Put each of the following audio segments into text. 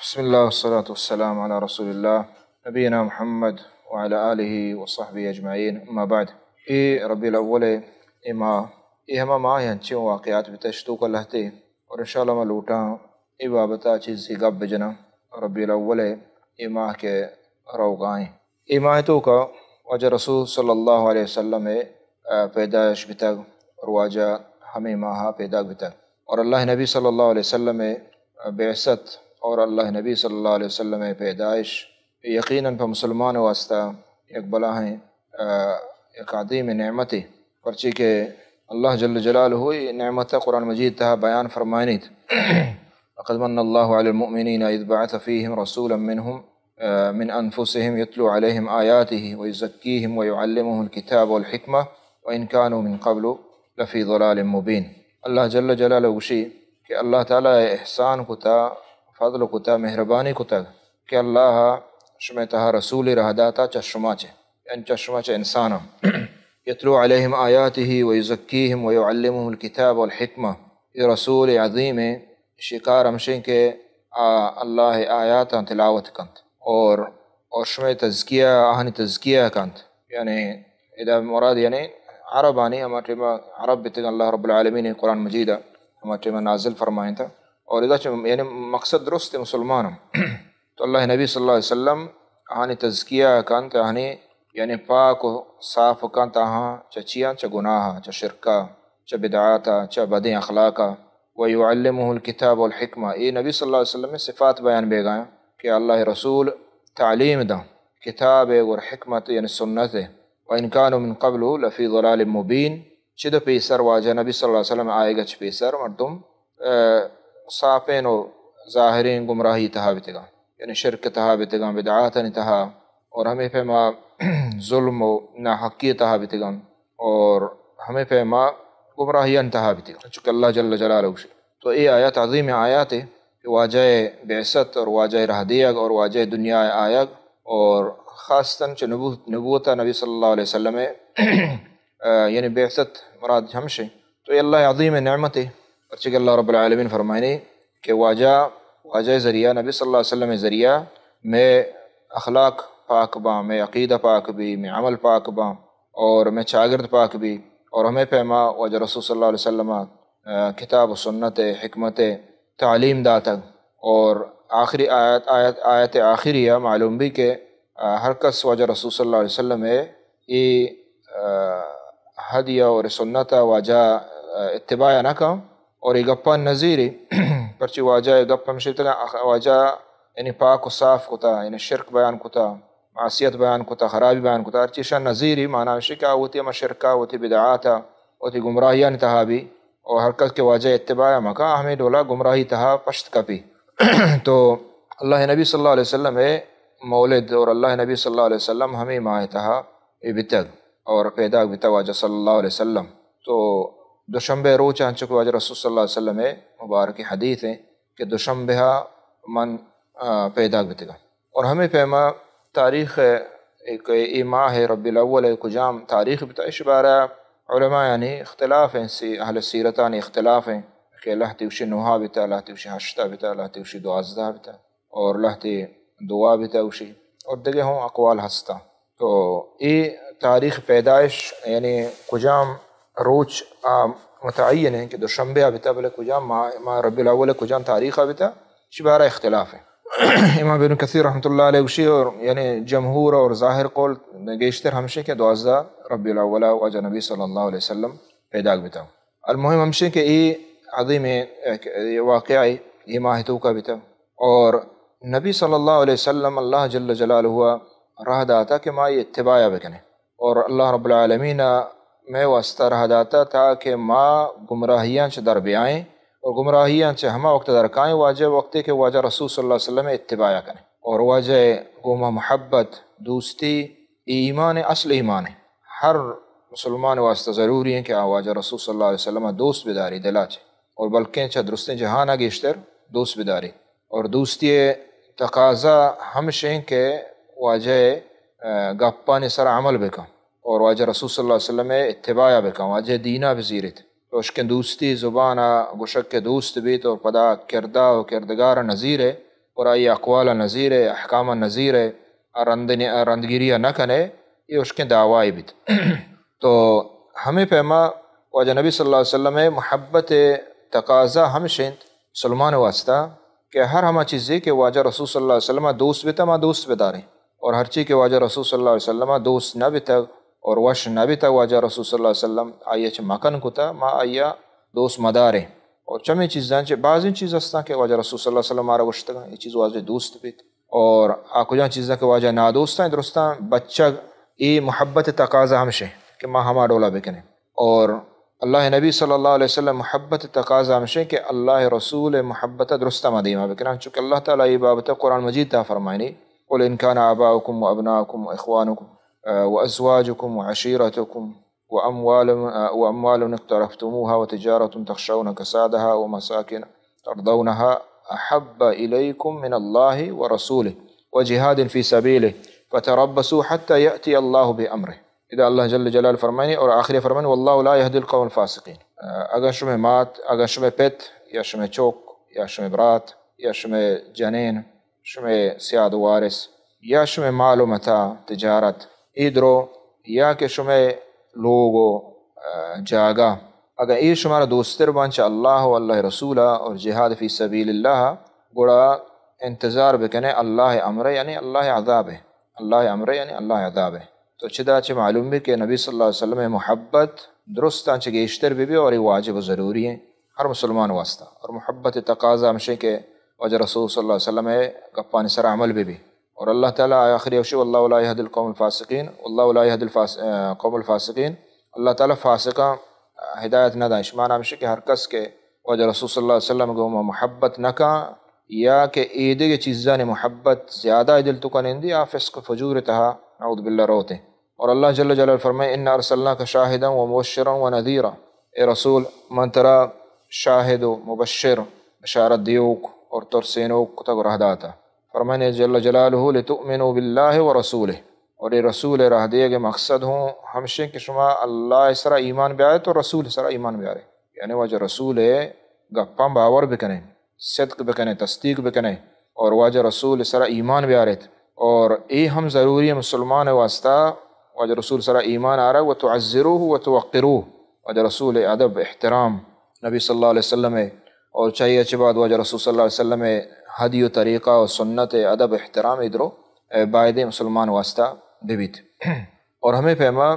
بسم الله والصلاة والسلام على رسول الله نبينا محمد وعلى آله وصحبه أجمعين أما بعد ربی الاول ہما ماہ ہنچے واقعات بتشتو کر لہتے اور انشاءاللہ میں لوٹا بابتا چیز ہی گب بجنا ربی الاول ماہ کے روگائیں ماہ تو کا وجہ رسول صلی اللہ علیہ وسلم پیدائش بتگ اور واجہ ہمیں ماہ پیدا بتگ اور اللہ نبی صلی اللہ علیہ وسلم بعثت اور اللہ نبی صلی اللہ علیہ وسلم پیدائش یقیناً پہ مسلمان واسطہ ایک بلا ہیں ایک عظیم نعمت پرچی کہ اللہ جل جلالہ نعمت قرآن مجید تہا بیان فرمائنی لقد من اللہ علی المؤمنین اذ بعث فیہم رسولا منہم من انفسہم یتلو علیہم آیاتہ ویزکیہم ویعلمہم الکتاب والحکمہ وإن كانوا من قبل لفی ضلال مبین۔ اللہ جل جلالہ وشی کہ اللہ تعالیٰ احسان کتا فضل کتا مہربانی کتا کہ اللہ شمیتہا رسول رہداتا چشماچے یعنی چشماچے انسانا یتلو علیہم آیاتہ ویزکیہم ویعلمہم الکتاب والحکمہ۔ یہ رسول عظیم شکار ہمشیں کہ اللہ آیاتا تلاوت کنت اور شمی تزکیہ آہنی تزکیہ کنت یعنی اذا مراد یعنی عربانی ہما ٹیما عرب بتگا اللہ رب العالمین قرآن مجیدہ ہما ٹیما نازل فرمائیں تھا اور اذا یعنی مقصد درست مسلمان تو اللہ نبی صلی اللہ علیہ وسلم آہنی تزکیہ کنت آہنی یعنی پاک و صاف کنت آہاں چچیاں چا گناہا چا شرکا چا بدعاتا چا بدیں اخلاقا ویعلمہ الکتاب والحکمہ۔ یہ نبی صلی اللہ علیہ وسلم میں صفات بیان بے گئے کہ اللہ رسول تعلیم دا کتاب اور حکمت یعنی سنت وإن كانوا من قبل لفی ضلال مبین چد پیسر واجہ نبی صلی اللہ علیہ وسلم آئے گا چ پیسر مردم صافین و ظاہرین گمراہی تہا بتگا یعنی شرک تہا بتگا بدعاتن تہا اور ہمیں فہما ظلم و ناحقی تہا بتگا اور ہمیں فہما گمراہیان تہا بتگا چونکہ اللہ جل جلالہ تو یہ آیات عظیم آیات ہے کہ واجہ بعثت اور واجہ رہدیگ اور واجہ دنیا آیگ اور خاصتاً چ نبوتا نبی صلی اللہ علیہ وسلم یعنی بعثت مراد ہمشے تو یہ اللہ عظیم نعمت ہے پرچہ اللہ رب العالمین فرمائنے کہ واجہ ذریعہ نبی صلی اللہ علیہ وسلم ذریعہ میں اخلاق پاک باں میں عقیدہ پاک بھی میں عمل پاک باں اور میں شاگرد پاک بھی اور ہمیں پیما واجہ رسول صلی اللہ علیہ وسلم کتاب و سنت حکمت تعلیم داتا اور آخری آیت آخریہ معلوم بھی کہ ہر کس واجہ رسول صلی اللہ علیہ وسلم یہ ہدیہ اور سنت واجہ اتباع نہ کام اور یہ گپا نظیری پرچی واجہ گپ ہمشیتنا واجہ یعنی پاک و صاف کتا یعنی شرک بیان کتا معصیت بیان کتا خرابی بیان کتا ہر چیشا نظیری معنی ہمشی کہ ہوتی اما شرکا ہوتی بدعاتا ہوتی گمراہیان تہا بھی اور ہر کس کے واجہ اتباع مکا ہمیں ڈولا گمراہی تہا پشت کپی تو اللہ نبی صلی اللہ علیہ وسلم مولد اور اللہ نبی صلی اللہ علیہ وسلم ہمیں ماہ تہا بتگ اور پیدا بتگ واجہ صلی اللہ علیہ وسلم تو دوشنبہ روچ چکو واجہ رسول صلی اللہ علیہ وسلم مبارک حدیث ہے کہ دوشنبہ من پیدا بتگا اور ہمیں پیما تاریخ ایک ماہ ربی الاول کجام تاریخ بتا اس بارہ علماء یعنی اختلاف ہیں اہل سیرتان اختلاف ہیں کہ اللہ تیوشی نوحہ بتا اللہ تیوشی ہشتہ بتا اللہ تیوشی دوازدہ بتا اور اللہ تی دعا بتا اوشی اور دیگے ہوں اقوال ہستا تو یہ تاریخ پیدائش یعنی کجام روچ متعین ہے کہ دوشنبہ بتا بلے کجام ماہ ربی الاول کجام تاریخہ بتا اس بارہ اختلاف ہے امام ابن کثیر رحمۃ اللہ علیہ وشی اور یعنی جمہور اور ظاہر قول گیشتر ہمشے کہ 12 ربی الاول واجہ نبی صلی اللہ علیہ وسلم پیدا بتا المہم ہمشے کہ یہ عظیم واقعہ یہ ماہ تو کا بتا اور نبی صلی اللہ علیہ وسلم اللہ جل جلالہ راہ داتا کہ ماں یہ اتباع بکنے اور اللہ رب العالمین میں واسطہ راہ داتا تھا کہ ماں گمراہیاں چھ در بیائیں اور گمراہیاں چھ ہما وقت درکائیں واجہ وقت کہ واجہ رسول صلی اللہ علیہ وسلم اتباع کریں اور واجہ گوما محبت دوستی ایمان اصل ایمان ہے ہر مسلمان واسطہ ضروری ہے کہ واجہ رسول صلی اللہ علیہ وسلم دوست بداری دلا چھ اور بلکہ چھ درستیں جہانا گیشتر دوست بداری اور دوستی تقاضا ہمشیں کہ واجہ گپان سر عمل بکا اور واجہ رسول صلی اللہ علیہ وسلم اتباع بکا واجہ دینا بزیرت تو اشکن دوستی زبانہ گشک کے دوست بھی تو پدا کردہ و کردگار نظیر ہے اور آئی اقوال نظیر احکام نظیر رندگیری نہ کنے یہ اس کے دعوائی بھی تو ہمیں پیما واجہ نبی صلی اللہ علیہ وسلم محبت تقاضا ہمشن مسلمان واسطہ کہ ہر ہمہ چیزیں کہ واجہ رسول صلی اللہ علیہ وسلم دوست بھی ما دوست بداریں اور ہر چیز کے واجہ رسول صلی اللہ علیہ وسلم دوست نہ بھی تک اور وش نہ بھی تک واجہ رسول صلی اللہ علیہ وسلم آئیے چھ مکن کتا ما آئیا دوست مداریں اور چمی چیزاں چھ بعض چیز ہستا کہ واجہ رسول صلی اللہ علیہ وسلم آرہ وشتگا یہ چیز واجہ دوست بھی اور کجا چیزاں کہ واجہ نادوستاں درستاں بچہ ای محبت تقاضا ہمشے کہ ما ہما ڈولا بکنے اور اللہ نبی صلی اللہ علیہ وسلم محبت تقاضا ہمشے کہ اللہ رسول محبت درستہ مدیمہ بکنے چونکہ اللہ تعالیٰ یہ بابت قرآن مجید تا فرمائنی قل ان کان آباؤکم و ابناؤکم و اخوانکم و ازواجکم و عشیرتکم وأموال اقترفتموها وتجارة تخشون كسادها ومساكن ترضونها أحب إليكم من الله ورسوله وجهاد في سبيله فتربصوا حتى يأتي الله بأمره اذا اللہ جل جلال فرمائنی اور آخری فرمائنی واللہ لا يهدي القوم الفاسقین اگر شمع مات اگر شمع پت یا شمع چوک یا شمع برات یا شمع جنین شمع سیاد وارث یا شمع مال و متاع تجارت ادرو یا کہ شمع لوگو جاگا اگر ای شمارا دوستر بانچہ اللہ و اللہ رسولہ اور جہاد فی سبیل اللہ گوڑا انتظار بکنے اللہ امر یعنی اللہ عذاب ہے اللہ امر یعنی اللہ عذاب ہے تو چدا چھ معلوم بھی کہ نبی صلی اللہ علیہ وسلم محبت درستان چھ گیشتر بھی اور یہ واجب و ضروری ہے ہر مسلمان واسطہ اور محبت تقاضا ہمشے کہ وجہ رسول صلی اللہ علیہ وسلم گپان سر عمل بھی اور اللہ تعالیٰ آخری اوشی واللہ لا يهدي القوم الفاسقین واللہ لا يهدي القوم الفاسقین اللہ تعالیٰ فاسقہ ہدایت نہ دائش معنی ہمشے کہ ہر کس کے وجہ رسول صلی اللہ علیہ وسلم کو محبت نہ کا یا کہ ایدے کے چیزان محبت زیادہ دل تو کنندی آ فسق فجور تہا نعوذ باللہ روتے اور اللہ جل جلال فرمائے انا ارسلناک شاہدا و مبشرا و نذیرا اے رسول من ترا شاہد و مبشر بشارت دیوک اور ترسینوک تک رہ داتا فرمانے جل جلالہ لتؤمنوا باللہ و رسولہ اور یہ رسول رہ دے کے مقصد ہوں ہمشے کہ شما اللہ سرا ایمان بیارے تو رسول سرا ایمان بیارے یعنی واجہ رسول گپاں باور بکنے صدق بکنے تصدیق بکنے اور واجہ رسول سرا ایمان بیارے اور ای ہم ضروری ہے مسلمان واسطہ واجہ رسول سرا ایمان آ رہا ہے وتعزروہ وتوقروہ واجہ رسول ادب احترام نبی صلی اللہ علیہ وسلم اور چاہیے اچھی بات واجہ رسول صلی اللہ علیہ وسلم ہدی و طریقہ و سنت ادب احترام ادھرو باعد مسلمان واسطہ ببیت اور ہمیں فہما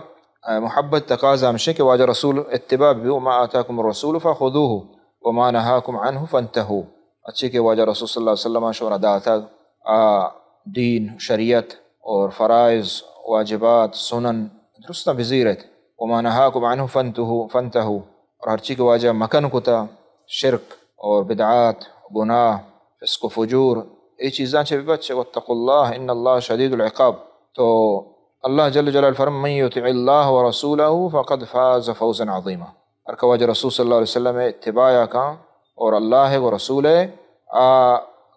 محبت تقاضا ہمشے کہ واجہ رسول اتباع بھی وما آتاکم الرسول فخذوہ وما نہاکم عنہ فانتہو اچھی کہ واجہ رسول صلی اللہ علیہ وسلم شورا داتا دین شریعت اور فرائض واجبات سنن درستہ بزیرت وما نہاکم عنہ فانتہو اور ہر چیز کے واجہ مکن کتا شرک اور بدعات گناہ فسق و فجور یہ چیزاں چھے بھی بچے واتقوا اللہ ان اللہ شدید العقاب تو اللہ جل جلال فرم من یطع اللہ و رسولہ فقد فاز فوزا عظیما اور کہ واجہ رسول صلی اللہ علیہ وسلم اتباع کا اور اللہ و رسول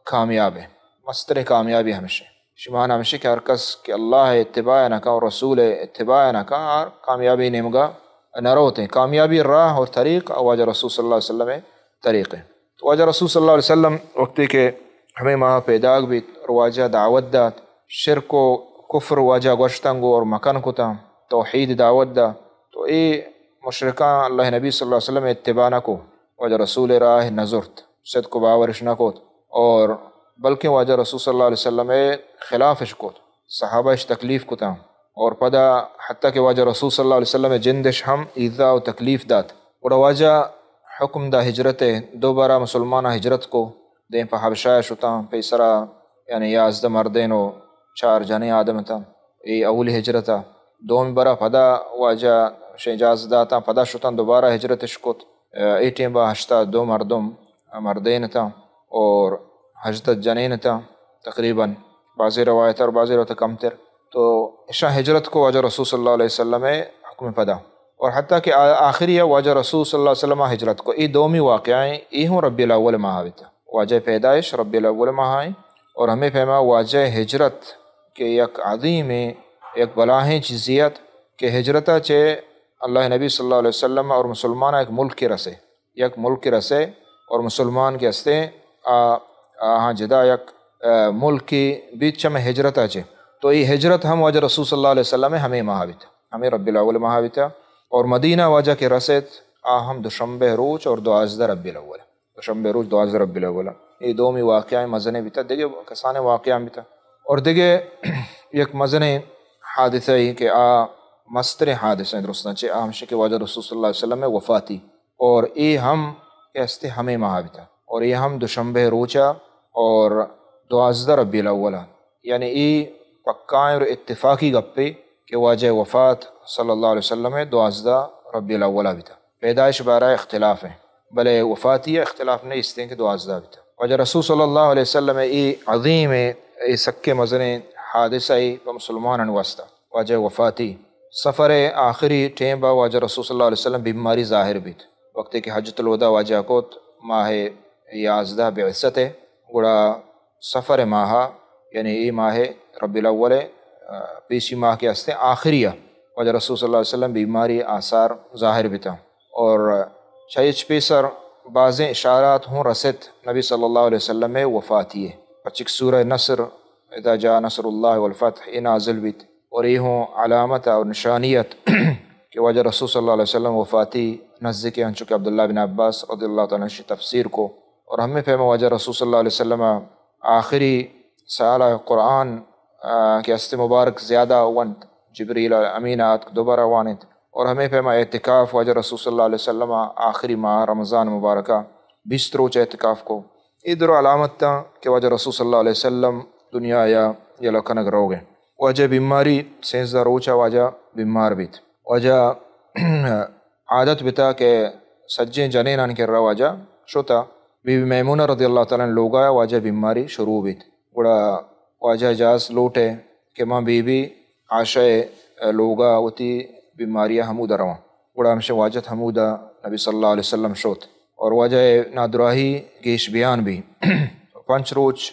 کامیاب ہے مستر کامیابی ہمیشہ شمان ہمیشہ کہ ہر کس کہ اللہ اتباع نہ کا اور رسول اتباع نہ کا اور کامیابی نمگا نہ روتے کامیابی راہ اور طریق واجہ رسول صلی اللہ علیہ وسلم طریق ہے تو واجہ رسول صلی اللہ علیہ وسلم وقتی کہ ہمیں ماہ پیداگ بھی اور واجہ دعوت دا شرک و کفر واجہ گوشتنگو اور مکن کتا توحید دعوت دا تو اے مشرکان اللہ نبی صلی اللہ علیہ وسلم اتباع نہ کو واجہ رسول راہ نظرت صدق کو باورش نہ کو اور بلکہ واجہ رسول صلی اللہ علیہ وسلم خلافش کو صحابہش تکلیف کتا اور پدا حتیٰ کہ واجہ رسول صلی اللہ علیہ وسلم جندش ہم ایذا و تکلیف دات اور واجہ حکم دا ہجرت دوبارہ مسلمانہ ہجرت کو دیں پہ حبشہ شتا پیسرا یعنی یازد مردین و 4 جنے آدم تا ای اول ہجرتا دوم برا پدا واجہ اجازت داتا پدا شتاں دوبارہ ہجرتش کت ایٹیں با 2 مردین تا اور حجرت جنین تا تقریباً بعضی روایت اور بعضی روایت کم تر تو اشاں ہجرت کو واجہ رسول صلی اللہ علیہ وسلم حکم پدا اور حتیٰ کہ آخری واجہ رسول صلی اللہ علیہ وسلم ہجرت کو ای دومی واقعائیں ای ہوں ربیع الاول ماہ ہوتا واجہ پیدائش ربیع الاول ماہ آئیں اور ہمیں فہما واجہ ہجرت کہ یک عظیم ایک بلاہیں چیزیت کہ ہجرتہ چے اللہ نبی صلی اللہ علیہ وسلم اور مسلمان ایک ملک کے رسے یک ملک کے رسے اور مسلمان کے ہستے ہاں جدا یک ملک کی بیچ میں ہجرت آچے تو یہ ہجرت ہم واجہ رسول صلی اللہ علیہ وسلم ہمیں مہاویت ہمیں ربی الاول مہاویت اور مدینہ واجہ کے رسد ہم دوشنبہ روز اور 12 ربی الاول دوشنبہ روز 12 ربی الاول یہ دومی واقعہ مزنے بیتا دیکھے کسانے واقعہ بیتا اور دیکھے یک مزنے حادثہ ہی کہ مستر حادثہ درست نچے ہمشہ کے واجہ رسول صلی اللہ علیہ وسلم وفاتی اور یہ ہم کہستے ہمیں مہاویتا اور یہ ہم دوشنبہ روچا اور 12 ربی الاول یعنی یہ پکائیں اور اتفاقی گپے کہ واجہ وفات صلی اللہ علیہ وسلم 12 ربی الاول بھی تھا پیدائش بارہ اختلاف ہیں بلے وفاتی اختلاف نہیں اس دیں کہ 12 بھی تھا واجہ رسول صلی اللہ علیہ وسلم یہ عظیم یہ سکے مزنے حادثہ مسلمان واسطہ واجہ وفاتی سفر آخری ٹیم با واجہ رسول صلی اللہ علیہ وسلم بیماری ظاہر بھی تھا وقت کہ حجۃ الوداع واجہ کوت ماہ 11 بعثت گڑا سفر ماہ یعنی یہ ماہ ربی الاول پیشی ماہ کے ہستے آخریہ واجہ رسول صلی اللہ علیہ وسلم بیماری آثار ظاہر بھی تھا اور چیچ پیسر بعض اشارات ہوں رسد نبی صلی اللہ علیہ وسلم میں وفاتی ہے پچک سورہ نصر اذا جاء نصر اللہ والفتح یہ نازل بھی اور یہ ہوں علامت اور نشانیت کہ واجہ رسول صلی اللہ علیہ وسلم وفاتی نزدیک ہیں چونکہ عبداللہ بن عباس رضی اللہ تعالیٰ عنہ تفسیر کو اور ہمیں فہم واجہ رسول صلی اللہ علیہ وسلم آخری سالہ قرآن کے ہست مبارک زیادہ ونت جبریل امینات دوبارہ وانت اور ہمیں فہم اعتکاف واجہ رسول صلی اللہ علیہ وسلم آخری ماہ رمضان مبارکہ 20 روچ اعتکاف کو ادھر علامت تھا کہ واجہ رسول صلی اللہ علیہ وسلم دنیا یا لکنگ رو گئے واجہ بیماری 16 روچہ واجہ بیمار بیت واجہ عادت بتا کہ سجیں جنینان کر رہا واجہ شوتا بی بی میمونہ رضی اللہ تعالیٰ نے لوگا واجہ بیماری شروع بیت گڑا واجہ اجاز لوٹے کہ ماں بی بی عاشہ لوگا ہوتی بیماریاں حمودہ رواں گڑا ہمشہ واجت حمودہ نبی صلی اللہ علیہ وسلم شوت اور واجہ نادراہی گیش بیان بھی 5 روچ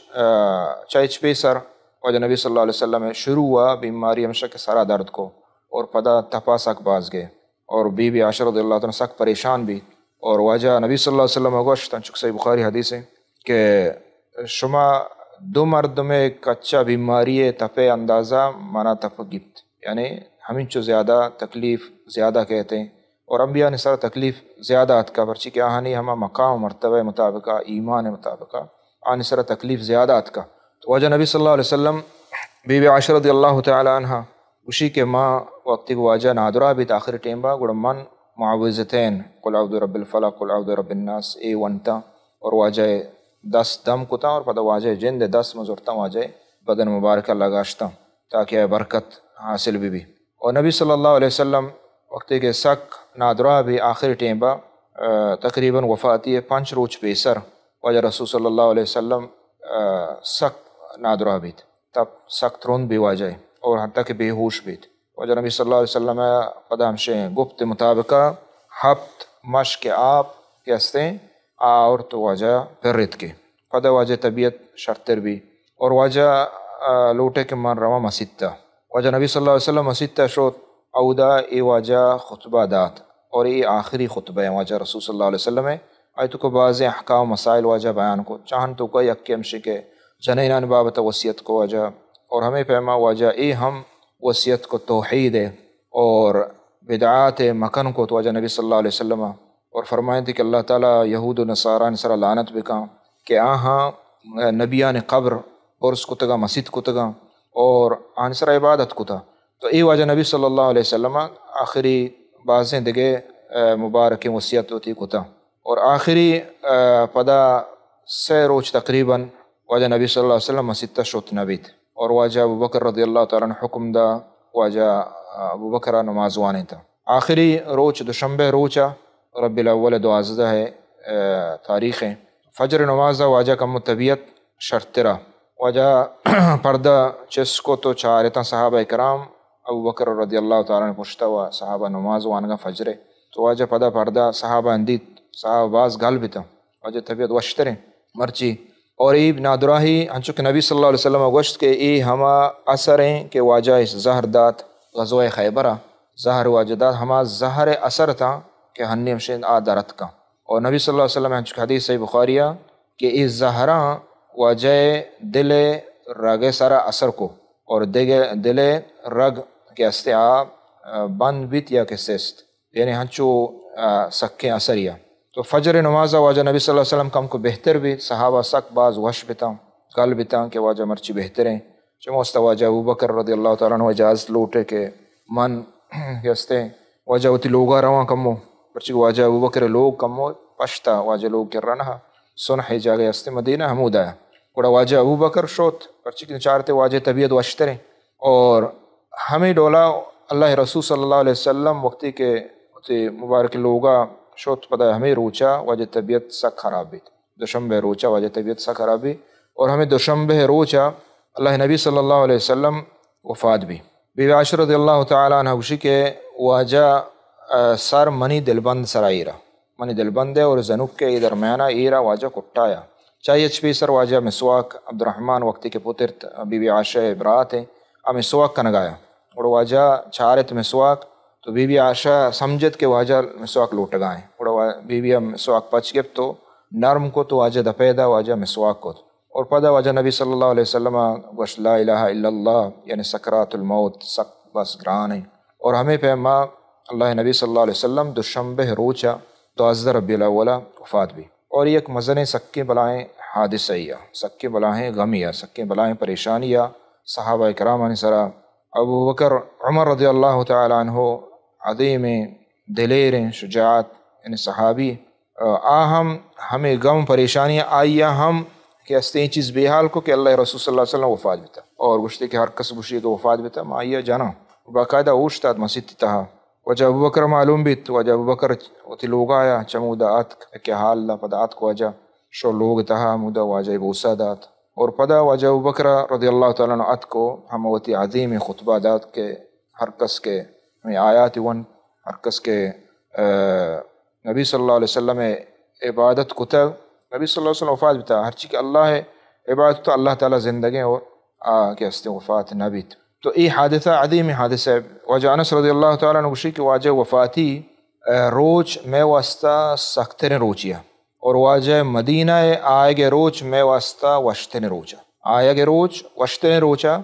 چیچ پیسر واجہ نبی صلی اللہ علیہ وسلم شروع ہوا بیماری ہمشہ کے سارا درد کو اور پدا تپا سک باز گئے اور بی بی عائشہ رضی اللہ تعالیٰ سک پریشان بھی اور واجہ نبی صلی اللہ علیہ وسلم گوشت چک صحیح بخاری حدیث ہے کہ شما دو مرد میں کچا بیماری تپے اندازہ مانا تپ گپت یعنی ہمیں چو زیادہ تکلیف زیادہ کہتے ہیں اور انبیاء نے سارا تکلیف زیادہ اتکا پرچی کہ آہانی ہما مقام مرتبہ مطابقہ ایمان مطابقہ آنی سارا تکلیف زیادہ اتکا تو واجہ نبی صلی اللہ علیہ وسلم بی بی عائشہ رضی اللہ تعالیٰ عنہ اسی کے ماں وقتی واجہ نادرہ بھی تاخر ٹیم با گڑا من معوذتین قل اعوذ برب الفلق قل اعوذ برب الناس اے ونتا اور واجہ 10 دم کتا اور پتہ واجہ جند 10 مزورتا واجہ بدن مبارکہ لگاشتا تاکہ برکت حاصل بھی اور نبی صلی اللہ علیہ وسلم وقتی کے سک نادرہ بھی آخر ٹیم با تقریباً وفاتی 5 روچ پیسر واجہ رسول صلی اللہ علیہ وسلم سک نادرہ بھی تب سخت رون بھی واجہ اور حتیٰ کہ بے ہوش بھی واجہ نبی صلی اللہ علیہ وسلم پدا ہمشہ گفت مطابقہ ہفت مشق آپ کے ہستے اور تو واجہ پرت کے پدا واجہ طبیعت شرطر بھی اور واجہ لوٹے کے من روا مسیدہ واجہ نبی صلی اللہ علیہ وسلم مسیدہ شوت اودا ای واجہ خطبہ دات اور ای آخری خطبہ ہے واجہ رسول صلی اللہ علیہ وسلم ہے آیتو کو بعض احکام مسائل واجہ بیان کو چاہن تو کوئی اکی ہمشہ کے جنینان بابت وصیت کو واجہ اور ہمیں پیما واجہ ای ہم وصیت کو توحید ہے اور بدعات مکن کو تو واجہ نبی صلی اللہ علیہ وسلم اور فرمائیں تھی کہ اللہ تعالیٰ یہود و نصاران سر لعنت بکا کہ آہاں نبیان قبر پرس کتگا مسجد کتگا اور آن سر عبادت کتا تو ای واجہ نبی صلی اللہ علیہ وسلم آخری بازیں دگے مبارک وصیت ہوتی کتا اور آخری پدا 6 روچ تقریباً واجہ نبی صلی اللہ علیہ وسلم مسجد شوت نبیت اور واجہ ابو بکر رضی اللہ تعالیٰ عنہ حکم دا واجہ ابو بکرہ نماز وانے تھا آخری روچ دوشنبہ روچہ ربی الاول 12 ہے تاریخ ہے فجر نماز واجہ کم طبیعت شرطرہ واجہ پردہ چس کو تو چارتا صحابہ کرام ابو بکر رضی اللہ تعالیٰ عنہ پشتا ہوا صحابہ نماز وانگا فجر تو واجہ پدا پردہ صحابہ اندیت صحابہ باز گل بھی تھا واجہ طبیعت وشتریں مرچی اور ای نادراہی ہنچو کہ نبی صلی اللہ علیہ وسلم گوشت کہ ای ہما اثر ہیں کہ واجہ اس زہر دات غزوہ خیبرہ زہر واجہ دات ہما زہر اثر تھا کہ ہنی ہمشین آدارت کا اور نبی صلی اللہ علیہ وسلم ہنچو کہ حدیث صحیح بخاریہ کہ ای زہرہ واجہ دل رگ سارا اثر کو اور دل رگ کے استعاب بند بیت یا کہ سست یعنی ہنچو سکیں اثر یا تو فجر نمازہ واجہ نبی صلی اللہ علیہ وسلم کم کو بہتر بھی صحابہ سک باز وش بتاؤں کل بتاؤں کہ واجہ مرچی بہتر ہیں چموستا واجہ ابوبکر رضی اللہ تعالیٰ عنہ اجازت لوٹے کہ من یستے واجہ ہوتی لوگا رواں کمو پرچی واجہ ابوبکر لوگ کمو پشتا واجہ لوگ کر رہا سنح جاگے استے مدینہ حمود آیا کوڑا واجہ ابوبکر شوت پرچی کے چارتے واجہ طبیعت وشتریں اور ہمیں ڈولا اللہ رسول صلی اللہ علیہ وسلم وقتی کے مبارک لوگا شوت پتہ ہمیں روچا واجہ طبیعت سا خراب بھی دوشنبہ روچا واجہ طبیعت سا خراب بھی اور ہمیں دوشنبہ روچا اللہ نبی صلی اللہ علیہ وسلم وفات بھی بی عائشہ رضی اللہ تعالیٰ عنہ گوشی کے واجہ سر منی دلبند سرائیرا منی دلبند ہے اور زنوب کے درمیانہ ایرا واجہ کٹایا چاہیے چپی سر واجہ مسواک عبد الرحمن وقتی کے پتر بی عائشہ برات ہے مسواک کا نگایا اور واجہ چھارت مسواک تو بی عائشہ سمجھت کے واجہ مسواک لوٹ گائیں اور بی مسواک پچ گپ تو نرم کو تو واجہ دپیدا واجہ مسواک کو اور پدا واجہ نبی صلی اللہ علیہ وسلم وش لا الہ الا اللہ یعنی سکرات الموت سک بس گران ہے اور ہمیں پیما اللہ نبی صلی اللہ علیہ وسلم دوشنبہ روچا تو ازدر ربیع الاول وفات بھی اور یہ ایک مزن سکے بلائیں حادثہ سکے بلائیں غمیہ سکے بلائیں پریشانیہ صحابہ کرام عنہ سرا ابو بکر عمر رضی اللہ تعالیٰ عنہ عظیم دلیر شجاعت یعنی صحابی آہم ہمیں غم پریشانیاں آئیا ہم کہ استیں چیز بے حال کو کہ اللہ رسول صلی اللہ علیہ وسلم وفات بیتا اور گشتے کہ ہر کس گوشی کے وفات بیتا ما آئیا جانا باقاعدہ اوشتاد مسجد تہا وجہ ابو بکر معلوم بیت وجہ ابو بکر وتی لوگ آیا چمودہ آت کیا حال اللہ پدا آت کو وجہ شو لوگ تہا مودہ واجہ بوسا دات اور پدا واجہ ابو بکر رضی اللہ تعالیٰ عنہ آت کو ہم وتی عظیم خطبہ دات کے ہر کس کے ہمیں آیات ون ہر کس کے نبی صلی اللہ علیہ وسلم عبادت کتا نبی صلی اللہ علیہ وسلم وفات بیتا ہر چیز کہ اللہ ہے عبادت تو اللہ تعالیٰ زندگی اور کہ ہستے وفات نہ بیت تو یہ حادثہ عظیم حادثہ ہے واجہ انس رضی اللہ تعالیٰ عنہ گوشی کہ واجہ وفاتی روچ میں واسطہ سختر روچیا اور واجہ مدینہ آئے گے روچ میں واسطہ وشتن روچا آئے گے روچ وشتن روچا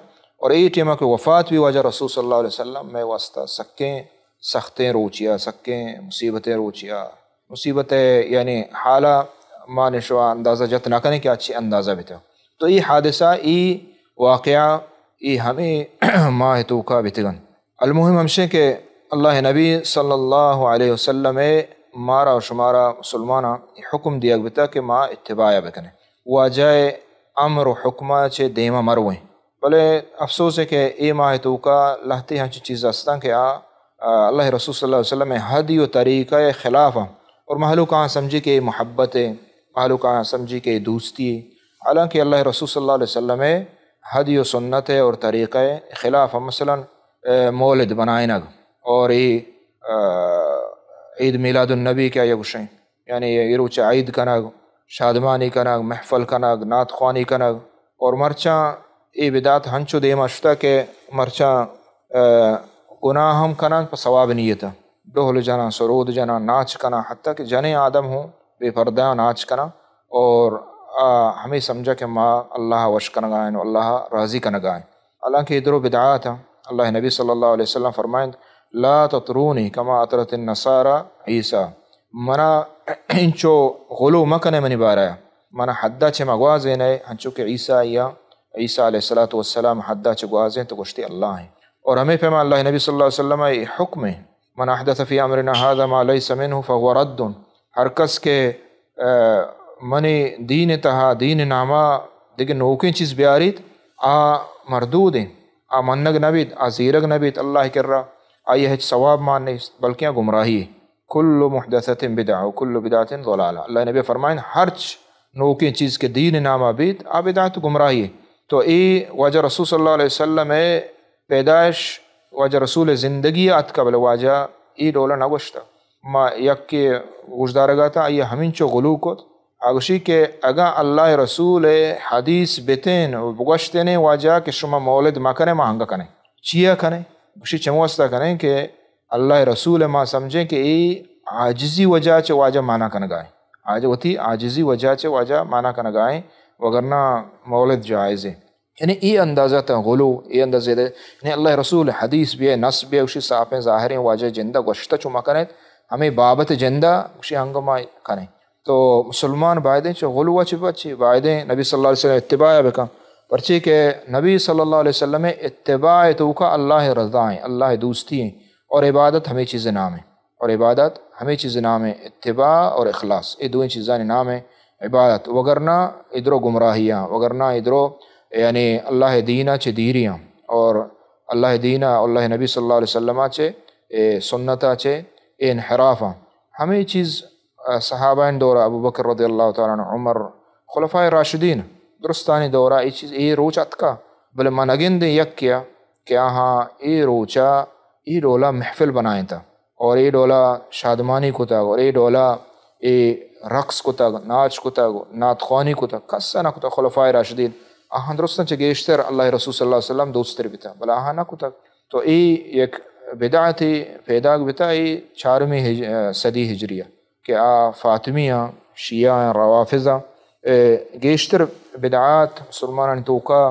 اور یہ ٹیمہ کہ وفات بھی واجہ رسول صلی اللہ علیہ وسلم میں واسطہ سختیں روچیا سکیں مصیبتیں روچیا مصیبتیں یعنی حالہ مانشوا اندازہ جت نہ کرنے کہ اچھی اندازہ بھی تھا تو یہ حادثہ یہ واقعہ یہ ہمیں ماہ توکا بتگن المہم ہمشے کہ اللہ نبی صلی اللہ علیہ وسلم مارا و شمارا مسلمانہ حکم دیا بتا کہ ماں اتباع بکنے واجہ امر و حکمہ چے دیمہ مرویں بلے افسوس ہے کہ اے ماہ توکا لہتے ہنچی چیز استان کہ اللہ رسول صلی اللہ علیہ وسلم حدی و طریقہ خلاف اور محلوق کہاں سمجھی کہ محبت ہے محلوق کہاں سمجھی کہ دوستی ہے حالانکہ اللہ رسول صلی اللہ علیہ وسلم حدی و سنت ہے اور طریقہ خلاف مثلا مولد بنائیں اور یہ عید میلاد النبی کیا یہ گشیں یعنی یہ روچہ عید کنگ شادمانی کنگ محفل کنگ نعت خوانی کنگ اور مرچاں یہ بدعت ہنچو دیما شتا کہ مرچاں گناہ ہم کنگ پر ثواب نیتا ڈھول جانا سرود جانا ناچ کنا حتیٰ کہ جنے آدم ہوں بے پردہ ناچ کنا اور ہمیں سمجھا کہ ما اللہ وش کنگائیں اللہ راضی کنگائیں حالانکہ ادھر و بدعات ہیں اللہ نبی صلی اللہ علیہ وسلم فرمائیں لا تطرونی کما اطرت النصارى عیسیٰ منا انچو غلو مکنے منی بارایا منا حدہ چھے مگوازین ہے ہنچو کہ عیسیٰ عیسیٰ علیہ السلام حدہ چھے گوازین تو گشتی اللہ ہیں اور ہمیں فہما اللہ نبی صلی اللہ علیہ وسلم حکم ہے من احدث فی امرنا هذا ما ليس منه فهو رد ہر کس کے منی دین تہا دین نامہ دیکھ نوکیں چیز بیارید مردود ہیں منگ نبید زیرگ نبید اللہ کر رہا آئی ہے ثواب مان نہیں بلکہ گمراہی ہے کل محدثت بدعہ و کل بدعت ضلالہ اللہ نبی فرمائیں ہر نوکیں چیز کے دین نامہ بید بدعت گمراہی ہے تو ای واجہ رسول صلی اللہ علیہ وسلم پیدائش واجہ رسول زندگی ات قبل واجہ ای ڈولا نگوشتا ما یک کے گوشدارگا تھا یہ ہمین چو غلو کو اگوشی کہ اگا اللہ رسول حدیث بیتین و بگوشتین واجہ کہ شما مولد ما کنے ما ہنگا کنے چیا کنے گوشی چموستا کنے کہ اللہ رسول ما سمجھیں کہ ای عاجزی وجہ چے واجہ مانا کنگائیں آج ہوتی عاجزی وجہ چے واجہ مانا کنگائیں وگرنہ مولد جائز ہے. یعنی یہ اندازہ تا غلو یہ اندازہ دے یعنی اللہ رسول حدیث بھی ہے نص بھی ہے اسی صاحب ظاہر واجہ جندہ گوشتہ چما کریں ہمیں بابت جندہ اسی ہنگمہ کریں. تو مسلمان بائدیں چو غلوہ چی بچی بائدیں نبی صلی اللہ علیہ وسلم اتباع بکا پرچی کہ نبی صلی اللہ علیہ وسلم اتباع تو کا اللہ رضا ہیں اللہ دوستی ہیں اور عبادت ہمیں چیز نام ہے اور عبادت ہمیں چیز نام ہے اتباع اور اخلاص یہ دو چیزیں نام ہے عبادت. وگرنہ ادھرو گمراہیاں وگرنہ ادھرو یعنی اللہ دینہ چے دیریاں اور اللہ دینہ اللہ نبی صلی اللہ علیہ وسلم چے سنتا چے انحرافاں ہمیں چیز صحابہ دورہ ابو بکر رضی اللہ تعالیٰ عنہ عمر خلفائے راشدین درستانی دورہ یہ چیز یہ روچ اتکا بلے من اگن دیں یک کیا کہ ہاں یہ روچا یہ ڈولا محفل بنائیں تھا اور یہ ڈولا شادمانی کو تھا اور یہ ڈولا یہ رقص کو تھا ناچ کو تھا نعت خوانی کو تھا کسا نہ کو تھا خلفائے راشدین آہاں درستان چے گیشتر اللہ رسول صلی اللہ علیہ وسلم دوستر بھی تھا بلا آہاں نہ کو تھا. تو یہ ایک بدعتی پیداک بتا یہ 4ویں صدی ہجریہ کہ فاطمیہ شیعہ روافضہ گیشتر بدعات مسلمان توکا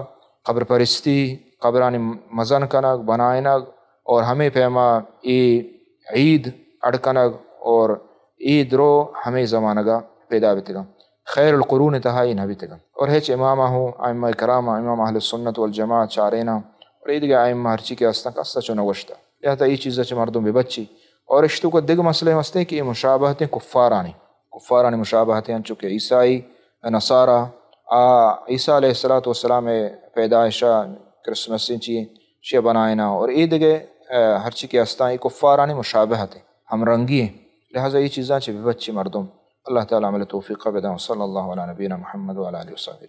قبر پرستی قبرانی مزن کنگ بنائنگ اور ہمیں پیما ای عید اڑکنگ اور عید رو ہمیں زمانگا پیدا بیتگا خیر القرون تہائی نہ بیتگا. اور ہیچ امامہ ہوں ائمہ کرامہ امام اہل سنت والجماعہ چارینا اور عید گا ائمہ ہرچی کے استن کستا چو نوشتا لہذا یہ چیزیں چھ مردم بے بچی. اور اشتو کو دگ مسئلے مستے کہ یہ مشابہتیں کفارانی مشابہتیں ہیں چونکہ عیسائی نصارہ عیسیٰ علیہ السلام پیدائشہ کرسمس چی شیع بنائنا اور عید گے ہرچی کے استائیں کفارانی مشابہتیں ہم رنگی ہیں لہذا یہ چیزیں چھ بے بچی مردم. اللہ تعالیٰ عمل توفیق بداں صلی اللہ علیہ نبینا محمد وعلیہ وسلم.